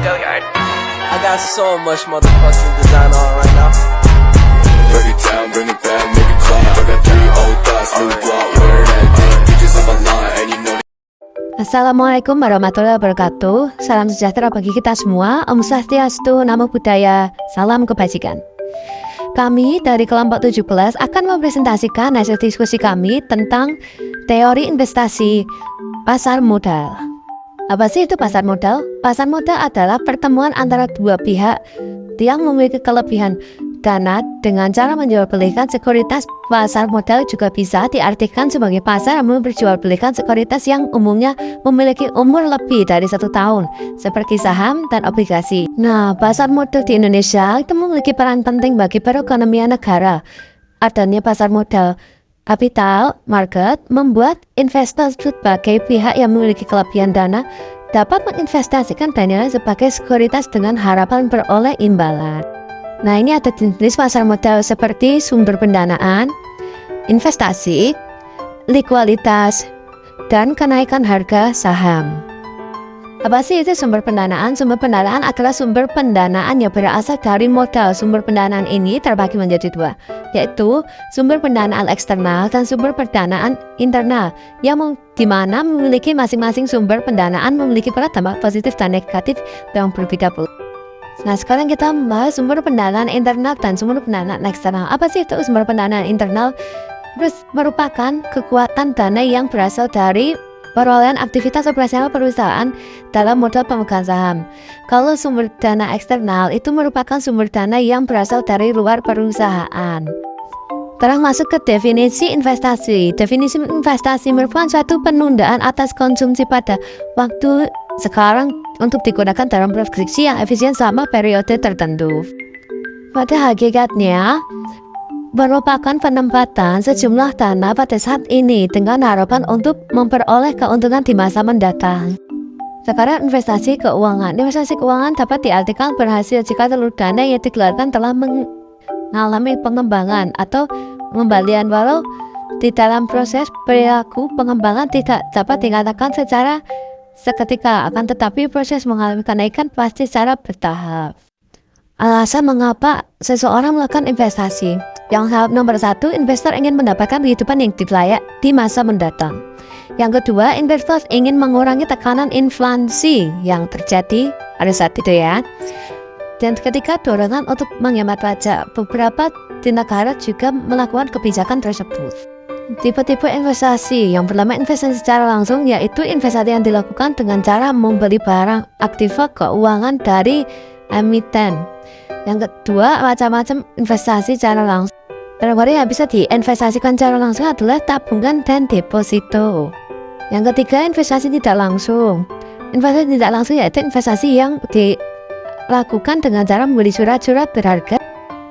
Go yard. I got so much motherfucking design on right now. Break it down, bring it back, make it clap. I got 3 old thoughts, new guap, wear that thing. Bitches on my line, and you know. Assalamualaikum warahmatullahi wabarakatuh. Salam sejahtera bagi kita semua. Om Swastiastu, Namo Buddhaya, salam kebajikan. Kami dari kelompok 17 akan mempresentasikan hasil diskusi kami tentang teori investasi pasar modal. Apa sih itu pasar modal? Pasar modal adalah pertemuan antara dua pihak yang memiliki kelebihan dana dengan cara menjualbelikan sekuritas. Pasar modal juga bisa diartikan sebagai pasar yang memperjualbelikan sekuritas yang umumnya memiliki umur lebih dari 1 tahun, seperti saham dan obligasi. Nah, pasar modal di Indonesia itu memiliki peran penting bagi perekonomian negara. Adanya pasar modal capital market membuat investor sebagai pihak yang memiliki kelebihan dana dapat menginvestasikan dana sebagai sekuritas dengan harapan beroleh imbalan. Nah, ini ada jenis pasar modal seperti sumber pendanaan, investasi, likuiditas, dan kenaikan harga saham. Apa sih itu sumber pendanaan? Sumber pendanaan adalah sumber pendanaan yang berasal dari modal. Sumber pendanaan ini terbagi menjadi 2, yaitu sumber pendanaan eksternal dan sumber pendanaan internal, yang di mana memiliki masing-masing sumber pendanaan memiliki peran dampak positif dan negatif yang berbeda pula. Nah, sekarang kita membahas sumber pendanaan internal dan sumber pendanaan eksternal. Apa sih itu sumber pendanaan internal? Terus merupakan kekuatan dana yang berasal dari perolehan aktivitas operasional perusahaan dalam modal pemegang saham. Kalau sumber dana eksternal itu merupakan sumber dana yang berasal dari luar perusahaan. Sekarang masuk ke definisi investasi. Definisi investasi merupakan suatu penundaan atas konsumsi pada waktu sekarang untuk digunakan dalam produksi yang efisien selama periode tertentu. Pada hakikatnya, merupakan penempatan sejumlah dana pada saat ini dengan harapan untuk memperoleh keuntungan di masa mendatang. Sekarang investasi keuangan. Investasi keuangan dapat diartikan berhasil jika seluruh dana yang dikeluarkan telah mengalami pengembangan atau pengembalian, walau di dalam proses perilaku pengembangan tidak dapat dikatakan secara seketika, akan tetapi proses mengalami kenaikan pasti secara bertahap. Alasan mengapa seseorang melakukan investasi. Yang nomor 1, investor ingin mendapatkan kehidupan yang layak di masa mendatang. Yang kedua, investor ingin mengurangi tekanan inflasi yang terjadi pada saat itu ya. Dan ketiga, dorongan untuk menghemat pajak. Beberapa di negara juga melakukan kebijakan tersebut. Tipe-tipe investasi. Yang pertama, investasi secara langsung, yaitu investasi yang dilakukan dengan cara membeli barang aktiva keuangan dari emiten. Yang kedua, macam-macam investasi secara langsung. Barang-barang yang bisa diinvestasikan secara langsung adalah tabungan dan deposito. Yang ketiga, investasi tidak langsung. Investasi tidak langsung yaitu investasi yang dilakukan dengan cara membeli surat-surat berharga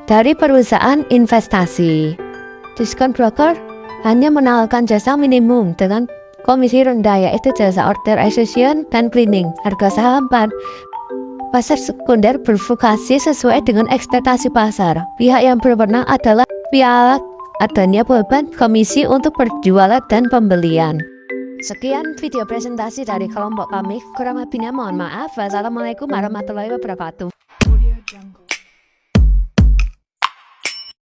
dari perusahaan investasi. Diskon broker hanya menawarkan jasa minimum dengan komisi rendah, yaitu jasa order execution dan clearing. Harga saham pasar sekunder bervokasi sesuai dengan ekspektasi pasar. Pihak yang berwenang adalah pihak adanya beban komisi untuk perjualan dan pembelian. Sekian video presentasi dari kelompok kami. Kurang lebihnya mohon maaf. Wassalamualaikum warahmatullahi wabarakatuh.